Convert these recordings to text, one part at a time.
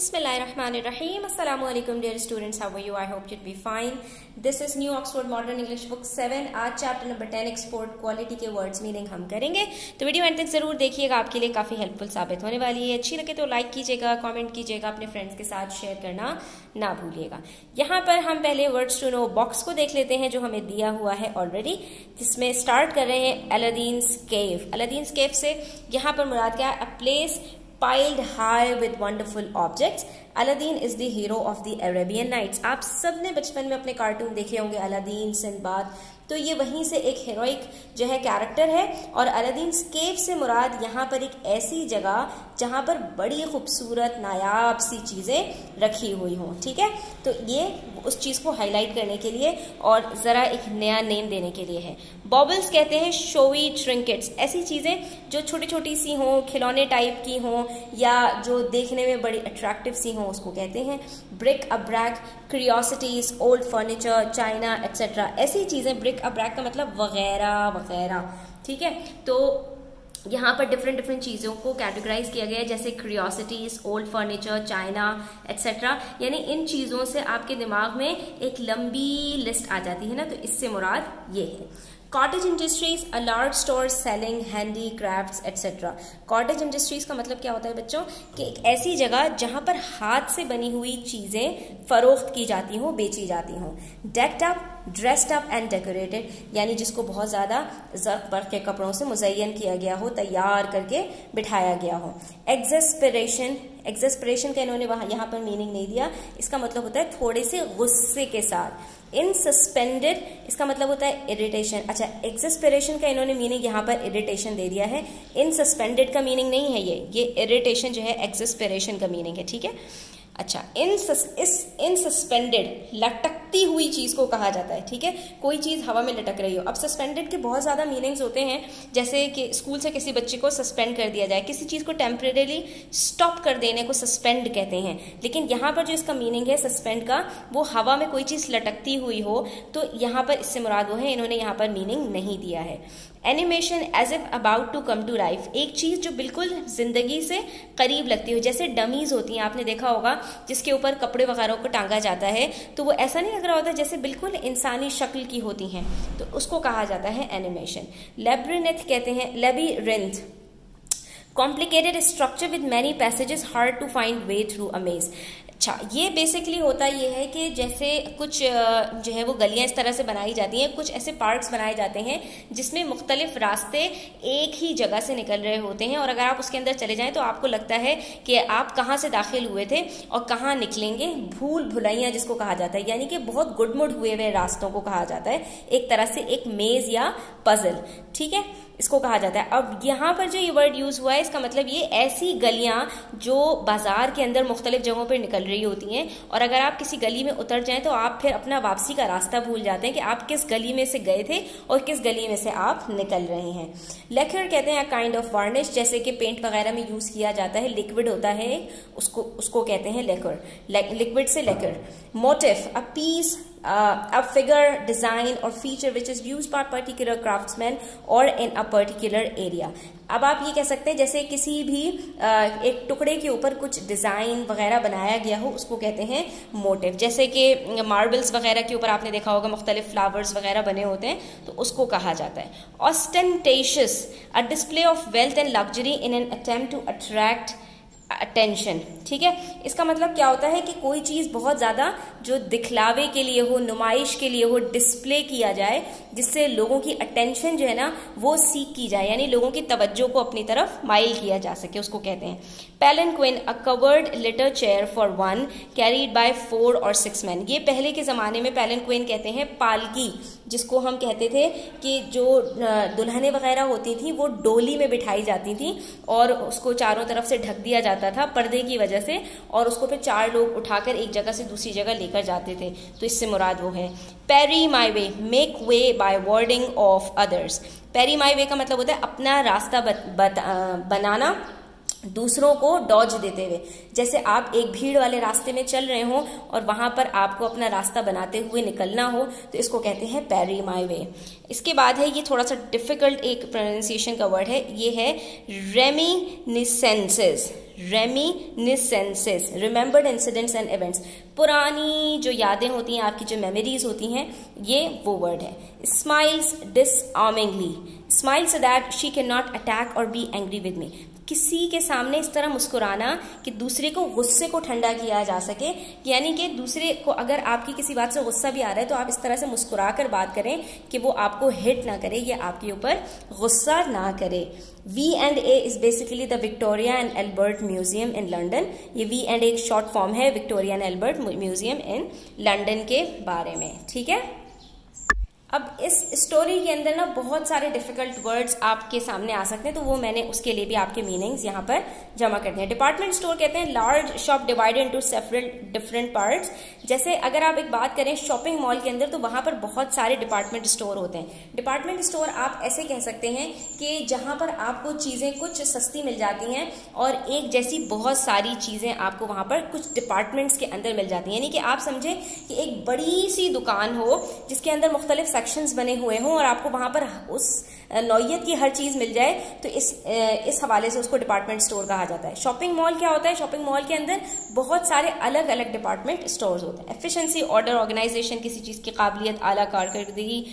Bismillahirrahmanirrahim. Assalamu alaikum dear students. How are you? I hope you'd be fine. This is New Oxford Modern English Book 7. आज chapter number 10 export quality के words meaning हम करेंगे, तो video and तक जरूर देखिएगा, आपके लिए काफी हेल्पफुल साबित होने वाली है। अच्छी लगे तो लाइक कीजिएगा, कमेंट कीजिएगा, अपने फ्रेंड्स के साथ शेयर करना ना भूलिएगा। यहाँ पर हम पहले वर्ड्स टू नो बॉक्स को देख लेते हैं जो हमें दिया हुआ है ऑलरेडी, जिसमें स्टार्ट कर रहे हैं अलादीन्स केव। अलादीन्स केव से यहाँ पर मुराद क्या है? A place piled high with wonderful objects. Aladdin is the hero of the Arabian Nights. आप सबने बचपन में अपने कार्टून देखे होंगे अलादीन, सिंदबाद, तो ये वहीं से एक हीरोइक जो है कैरेक्टर है। और अलादीन केव से मुराद यहाँ पर एक ऐसी जगह जहाँ पर बड़ी खूबसूरत नायाब सी चीजें रखी हुई हों, ठीक है। तो ये उस चीज को हाईलाइट करने के लिए और जरा एक नया नेम देने के लिए है। बॉबल्स कहते हैं शोवी ट्रिंकेट्स, ऐसी चीजें जो छोटी छोटी सी हों, खिलौने टाइप की हों या जो देखने में बड़ी अट्रैक्टिव सी हों, उसको कहते हैं। Bric a brac, curiosities, old furniture, china et cetera, ऐसी चीजें। ब्रिक अ ब्रैक का मतलब वगैरह वगैरह, ठीक है। तो यहाँ पर डिफरेंट चीजों को कैटेगराइज किया गया है, जैसे curiosities, old furniture, china etcetera. यानी इन चीजों से आपके दिमाग में एक लंबी लिस्ट आ जाती है ना, तो इससे मुराद ये है। Cottage industries, a large store selling handy crafts etcetera. Cottage industries का मतलब क्या होता है बच्चों? कि एक ऐसी जगह जहां पर हाथ से बनी हुई चीजें फरोख्त की जाती हो, बेची जाती हो। Decked up, dressed up and decorated, यानी जिसको बहुत ज्यादा ज़र्क बर्क के कपड़ों से मुज़य्यन किया गया हो, तैयार करके बिठाया गया हो। एक्सेस्परेशन, एक्सेस्परेशन का इन्होंने यहाँ पर मीनिंग नहीं दिया, इसका मतलब होता है थोड़े से गुस्से के साथ। इन सस्पेंडेड, इसका मतलब होता है इरिटेशन। अच्छा, एक्सेस्परेशन का इन्होंने मीनिंग यहाँ पर इरिटेशन दे दिया है, इन सस्पेंडेड का मीनिंग नहीं है ये इरिटेशन जो है एक्सेस्परेशन का मीनिंग है, ठीक है। अच्छा, इन सस्पेंडेड, लटकती हुई चीज को कहा जाता है, ठीक है। कोई चीज हवा में लटक रही हो। अब सस्पेंडेड के बहुत ज्यादा मीनिंग्स होते हैं, जैसे कि स्कूल से किसी बच्चे को सस्पेंड कर दिया जाए, किसी चीज को टेम्परेरी स्टॉप कर देने को सस्पेंड कहते हैं। लेकिन यहाँ पर जो इसका मीनिंग है सस्पेंड का, वो हवा में कोई चीज लटकती हुई हो, तो यहाँ पर इससे मुराद वो है, इन्होंने यहाँ पर मीनिंग नहीं दिया है। Animation, as if about to come to life, एक चीज जो बिल्कुल जिंदगी से करीब लगती हो, जैसे डमीज होती हैं, आपने देखा होगा, जिसके ऊपर कपड़े वगैरह को टांगा जाता है, तो वो ऐसा नहीं लग रहा होता जैसे बिल्कुल इंसानी शक्ल की होती हैं, तो उसको कहा जाता है एनिमेशन। लेब्रिन्थ कहते हैं, labyrinth, complicated structure with many passages, hard to find way through a maze. अच्छा, ये बेसिकली होता ये है कि जैसे कुछ जो है वो गलियां इस तरह से बनाई जाती हैं, कुछ ऐसे पार्क्स बनाए जाते हैं जिसमें मुख्तलिफ रास्ते एक ही जगह से निकल रहे होते हैं, और अगर आप उसके अंदर चले जाएं तो आपको लगता है कि आप कहाँ से दाखिल हुए थे और कहाँ निकलेंगे। भूल भुलैया जिसको कहा जाता है, यानी कि बहुत गुडमुड हुए हुए रास्तों को कहा जाता है, एक तरह से एक मेज या पजल, ठीक है, इसको कहा जाता है। अब यहाँ पर जो ये वर्ड यूज हुआ है, इसका मतलब ये ऐसी गलियां जो बाजार के अंदर मुख्तलिफ जगहों पर निकल रही होती हैं, और अगर आप किसी गली में उतर जाएं तो आप फिर अपना वापसी का रास्ता भूल जाते हैं कि आप किस गली में से गए थे और किस गली में से आप निकल रहे हैं। लेकर कहते हैं काइंड ऑफ वार्निश, जैसे कि पेंट वगैरह में यूज किया जाता है, लिक्विड होता है, उसको कहते हैं लेकर, लिक्विड से लेकर। Motive, a piece, a figure, design or feature which is used by particular craftsman or in a particular area। अब आप ये कह सकते हैं जैसे किसी भी एक टुकड़े के ऊपर कुछ डिजाइन वगैरह बनाया गया हो, उसको कहते हैं मोटिव। जैसे कि मार्बल्स वगैरह के ऊपर आपने देखा होगा मुख्तलिफ फ्लावर्स वगैरह बने होते हैं, तो उसको कहा जाता है। Ostentatious, a display of wealth and luxury in an attempt to attract attention, ठीक है। इसका मतलब क्या होता है कि कोई चीज बहुत ज्यादा जो दिखलावे के लिए हो, नुमाइश के लिए हो, डिस्प्ले किया जाए, जिससे लोगों की अटेंशन जो है ना वो सीख की जाए, यानी लोगों की तवज्जो को अपनी तरफ माइल किया जा सके, उसको कहते हैं। Palanquin, a covered litter chair for one carried by 4 or 6 men। ये पहले के जमाने में पैलेंक्विन कहते हैं पालकी, जिसको हम कहते थे कि जो दुल्हनें वगैरह होती थी वो डोली में बिठाई जाती थी और उसको चारों तरफ से ढक दिया जाता था पर्दे की वजह से, और उसको फिर 4 लोग उठाकर एक जगह से दूसरी जगह लेकर जाते थे, तो इससे मुराद वो है। Parry my way, make way by warding of others. Parry my way का मतलब होता है अपना रास्ता बनाना, दूसरों को डॉज देते हुए। जैसे आप एक भीड़ वाले रास्ते में चल रहे हो और वहां पर आपको अपना रास्ता बनाते हुए निकलना हो, तो इसको कहते हैं पैरी माई वे। इसके बाद है, ये थोड़ा सा डिफिकल्ट एक प्रोनाउंसिएशन का वर्ड है, ये है reminiscences. Reminiscences, remembered incidents and events, पुरानी जो यादें होती हैं, आपकी जो मेमोरीज होती हैं, ये वो वर्ड है। Smiles disarmingly, smile so that she can not attack or be angry with me. किसी के सामने इस तरह मुस्कुराना कि दूसरे को गुस्से को ठंडा किया जा सके, यानी कि दूसरे को अगर आपकी किसी बात से गुस्सा भी आ रहा है तो आप इस तरह से मुस्कुरा कर बात करें कि वो आपको हिट ना करे या आपके ऊपर गुस्सा ना करे। V&A is basically the Victoria and Albert museum in London. ये V&A एक शॉर्ट फॉर्म है Victoria and Albert museum in London के बारे में। ठीक है, अब इस स्टोरी के अंदर ना बहुत सारे डिफिकल्ट वर्ड्स आपके सामने आ सकते हैं, तो वो मैंने उसके लिए भी आपके मीनिंग्स यहाँ पर जमा कर दिए। डिपार्टमेंट स्टोर कहते हैं large shop divided into several different parts. जैसे अगर आप एक बात करें शॉपिंग मॉल के अंदर, तो वहां पर बहुत सारे डिपार्टमेंट स्टोर होते हैं। डिपार्टमेंट स्टोर आप ऐसे कह सकते हैं कि जहां पर आपको चीजें कुछ सस्ती मिल जाती हैं और एक जैसी बहुत सारी चीजें आपको वहां पर कुछ डिपार्टमेंट्स के अंदर मिल जाती हैं। यानी कि आप समझे कि एक बड़ी सी दुकान हो जिसके अंदर मुख्तलिफ सेक्शंस बने हुए हों और आपको वहां पर उस नौयत की हर चीज मिल जाए, तो इस हवाले से उसको डिपार्टमेंट स्टोर कहा जाता है। शॉपिंग मॉल क्या होता है? शॉपिंग मॉल के अंदर बहुत सारे अलग अलग डिपार्टमेंट स्टोर्स होते हैं। एफिशिएंसी, ऑर्डर, ऑर्गेनाइजेशन, किसी चीज की काबिलियत, आला कारकर्दगी।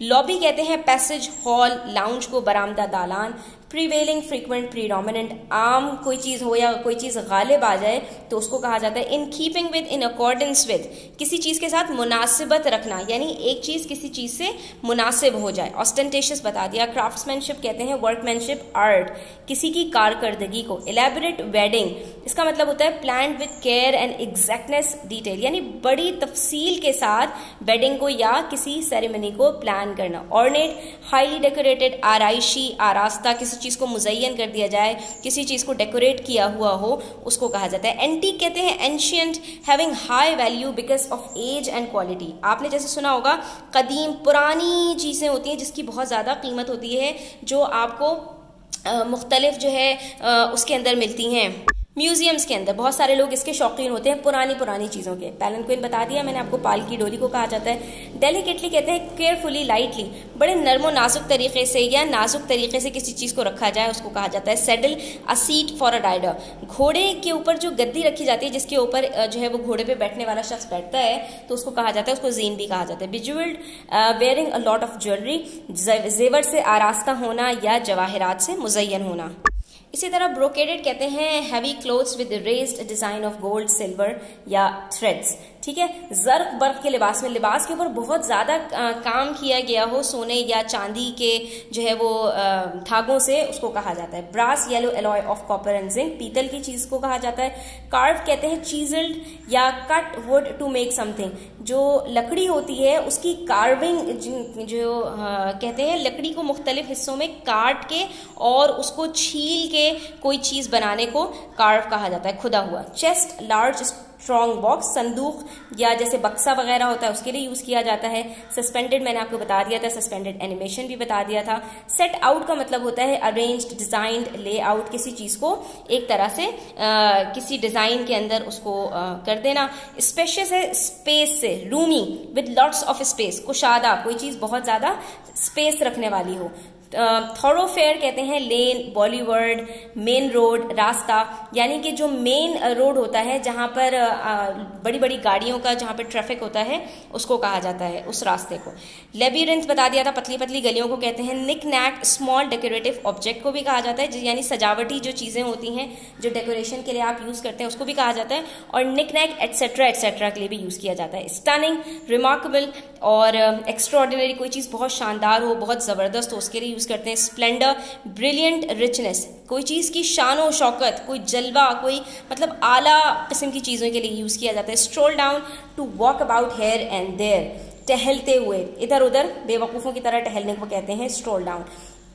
लॉबी कहते हैं पैसेज, हॉल, लाउंज को बरामदा, दालान। प्रीवेलिंग, फ्रीक्वेंट, प्रीडोमिनेंट, आम कोई चीज हो या कोई चीज गालिब आ जाए तो उसको कहा जाता है in keeping with, in accordance with, किसी चीज के साथ मुनासिबत रखना, यानी एक चीज किसी चीज से मुनासिब हो जाए। ऑस्टेंटेशियस बता दिया। क्राफ्ट्समैनशिप कहते हैं वर्कमैनशिप, आर्ट, किसी की कारकर्दगी को। इलेबोरेट वेडिंग, इसका मतलब होता है planned with care and exactness, detail, यानी बड़ी तफसील के साथ वेडिंग को या किसी सेरेमनी को प्लान करना। ऑर्नेट, हाईली डेकोरेटेड, आराइशी, आरास्ता, किसी चीज को मुज़य्यन कर दिया जाए, किसी चीज को डेकोरेट किया हुआ हो, उसको कहा जाता है। एंटीक कहते हैं ancient, having high value because of age and quality. आपने जैसे सुना होगा कदीम, पुरानी चीजें होती हैं जिसकी बहुत ज्यादा कीमत होती है, जो आपको मुख्तलिफ जो है उसके अंदर मिलती हैं। म्यूजियम्स के अंदर बहुत सारे लोग इसके शौकीन होते हैं, पुरानी चीजों के। पैलेंक्विन बता दिया मैंने आपको, पालकी डोली को कहा जाता है। डेलिकेटली कहते हैं केयरफुली, लाइटली, बड़े नरमो नाजुक तरीके से या नाजुक तरीके से किसी चीज को रखा जाए, उसको कहा जाता है saddle, a seat for a rider. घोड़े के ऊपर जो गद्दी रखी जाती है जिसके ऊपर जो है वो घोड़े पे बैठने वाला शख्स बैठता है, तो उसको कहा जाता है, उसको जीन भी कहा जाता है। Bejewelled, wearing a lot of jewellery, जेवर से आरास्ता होना या जवाहरात से मुज़य्यन होना। इसी तरह ब्रोकेडेड कहते हैं heavy clothes with raised design of gold, silver या थ्रेड्स। ठीक है, जर्क बर्क के लिबास में, लिबास के ऊपर बहुत ज्यादा काम किया गया हो सोने या चांदी के जो है वो धागों से, उसको कहा जाता है। Brass, yellow alloy of copper and zinc, पीतल की चीज को कहा जाता है। कार्व कहते हैं चीजल्ड या cut wood to make something, जो लकड़ी होती है उसकी कार्विंग, जो कहते हैं लकड़ी को मुख्तलिफ हिस्सों में काट के और उसको छील के कोई चीज बनाने को कार्व कहा जाता है, खुदा हुआ। चेस्ट, लार्ज स्ट्रॉन्ग बॉक्स, संदूक या जैसे बक्सा वगैरह होता है उसके लिए यूज किया जाता है। सस्पेंडेड मैंने आपको बता दिया था, सस्पेंडेड एनिमेशन भी बता दिया था। सेट आउट का मतलब होता है अरेंज्ड, डिजाइंड, ले आउट, किसी चीज को एक तरह से किसी डिजाइन के अंदर उसको कर देना। स्पेशियस है स्पेस से, roomy, with lots of space, कुशादा, कोई चीज बहुत ज्यादा स्पेस रखने वाली हो। थॉरोफेयर कहते हैं लेन, बॉलीवर्ड, मेन रोड, रास्ता, यानी कि जो मेन रोड होता है जहां पर बड़ी बड़ी गाड़ियों का जहां पर ट्रैफिक होता है उसको कहा जाता है उस रास्ते को। लेबिरिंथ बता दिया था, पतली पतली गलियों को कहते हैं। निक नैक, स्मॉल डेकोरेटिव ऑब्जेक्ट को भी कहा जाता है, यानी सजावटी जो चीजें होती हैं जो डेकोरेशन के लिए आप यूज करते हैं उसको भी कहा जाता है। और निक नैक एटसेट्रा एटसेट्रा के लिए भी यूज किया जाता है। स्टनिंग, रिमार्केबल और एक्स्ट्राऑर्डिनरी, कोई चीज बहुत शानदार हो, बहुत जबरदस्त हो, उसके लिए यूज करते हैं। स्प्लेंडर, ब्रिलियंट, रिचनेस, कोई चीज की शानो शौकत, कोई जलवा, कोई मतलब आला किस्म की चीजों के लिए यूज किया जाता है। Stroll down, to walk about here and there, टहलते हुए, इधर उधर बेवकूफों की तरह टहलने को कहते हैं स्ट्रोल डाउन।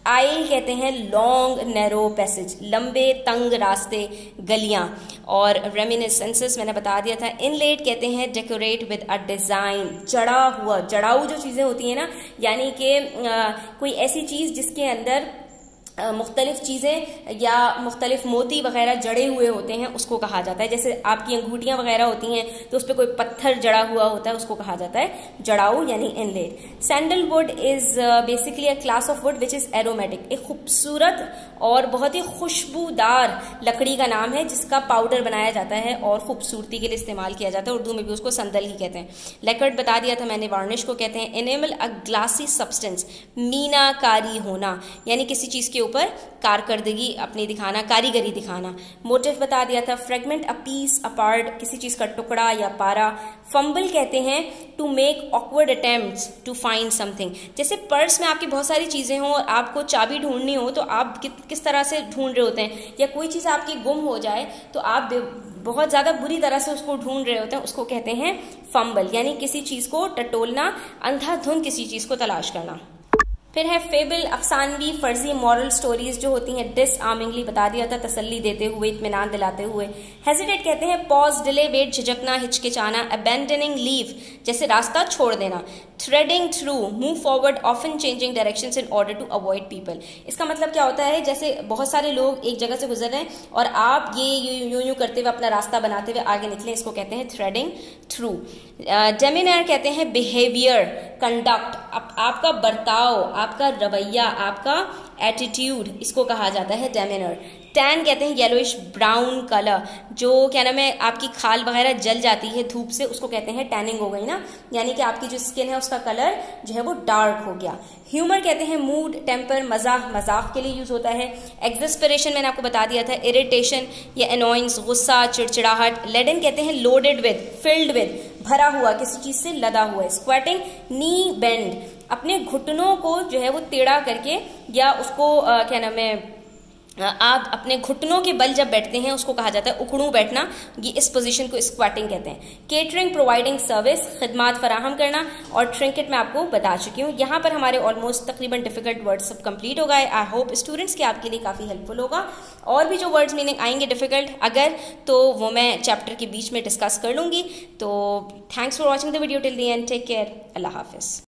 आइल कहते हैं लॉन्ग नैरो पैसेज, लंबे तंग रास्ते, गलियां। और रेमिनिसेंसेस मैंने बता दिया था। इनलेट कहते हैं डेकोरेट विद अ डिजाइन, जड़ा हुआ, जड़ाऊ जो चीजें होती है ना, यानी कि कोई ऐसी चीज जिसके अंदर मुख्तलिफ चीज़ें या मुख्तलिफ मोती वगैरह जड़े हुए होते हैं उसको कहा जाता है। जैसे आपकी अंगूठियाँ वगैरह होती हैं तो उस पर कोई पत्थर जड़ा हुआ होता है, उसको कहा जाता है जड़ाऊ यानी inlet. Sandalwood is basically a class of would which is aromatic, एक खूबसूरत और बहुत ही खुशबूदार लकड़ी का नाम है जिसका पाउडर बनाया जाता है और खूबसूरती के लिए इस्तेमाल किया जाता है। उर्दू में भी उसको संदल ही कहते हैं। लैकर्ड बता दिया था मैंने, वार्निश को कहते हैं एनेमल अ ग्लासी सब्सटेंस, मीनाकारी होना यानी किसी चीज़ के ऊपर कारकर्दगी अपनी दिखाना, कारीगरी दिखाना। मोटिव बता दिया था, fragment a piece, a part, किसी चीज का टुकड़ा या पारा। फंबल कहते हैं to make awkward attempts to find something, जैसे पर्स में आपकी बहुत सारी चीजें हों और आपको चाबी ढूंढनी हो तो आप किस तरह से ढूंढ रहे होते हैं, या कोई चीज आपकी गुम हो जाए तो आप बहुत ज्यादा बुरी तरह से उसको ढूंढ रहे होते हैं, उसको कहते हैं फंबल, यानी किसी चीज को टटोलना, अंधाधुंध किसी चीज को तलाश करना। फिर है फेबल, अफसानवी, फर्जी, मॉरल स्टोरीज जो होती हैं डिसआर्मिंगली बता दिया था, तसल्ली देते हुए, इत्मीनान दिलाते हुए। हेजिटेट कहते हैं पॉज, डिले, वेट, झिझकना, हिचकिचाना। अबेंडनिंग, लीव, जैसे रास्ता छोड़ देना। Threading through, move forward, often changing directions in order to avoid people. इसका मतलब क्या होता है, जैसे बहुत सारे लोग एक जगह से गुजर रहे हैं और आप ये यूं करते हुए अपना रास्ता बनाते हुए आगे निकले, इसको कहते हैं थ्रेडिंग थ्रू। डेमिनर कहते हैं बिहेवियर, कंडक्ट, आपका बर्ताव, आपका रवैया, आपका एटीट्यूड, इसको कहा जाता है डेमिनर। टैन कहते हैं येलोइश ब्राउन कलर, जो क्या नाम है आपकी खाल वगैरह जल जाती है धूप से, उसको कहते हैं टैनिंग हो गई ना, यानी कि आपकी जो स्किन है उसका कलर जो है वो डार्क हो गया। ह्यूमर कहते हैं मूड, टेम्पर, मजाक के लिए यूज होता है। एक्सपेरेशन मैंने आपको बता दिया था, इरिटेशन या एनोइंग्स, गुस्सा, चिड़चिड़ाहट। लेडन कहते हैं लोडेड विद, फिल्ड विद, भरा हुआ, किसी चीज से लदा हुआ। स्क्वैटिंग, नी बेंड, अपने घुटनों को जो है वो टेढ़ा करके, या उसको क्या नाम है आप अपने घुटनों के बल जब बैठते हैं उसको कहा जाता है उकड़ू बैठना, ये इस पोजीशन को स्क्वाटिंग कहते हैं। केटरिंग, प्रोवाइडिंग सर्विस, खिदमात फराहम करना। और ट्रिंकेट मैं आपको बता चुकी हूँ। यहाँ पर हमारे ऑलमोस्ट तकरीबन डिफिकल्ट वर्ड्स सब कंप्लीट हो गए। आई होप स्टूडेंट्स के आपके लिए काफ़ी हेल्पफुल होगा। और भी जो वर्ड्स मीनिंग आएंगे डिफिकल्ट अगर, तो वो मैं चैप्टर के बीच में डिस्कस कर लूँगी। तो thanks for watching the video till the end, take care, अल्लाह हाफिज़।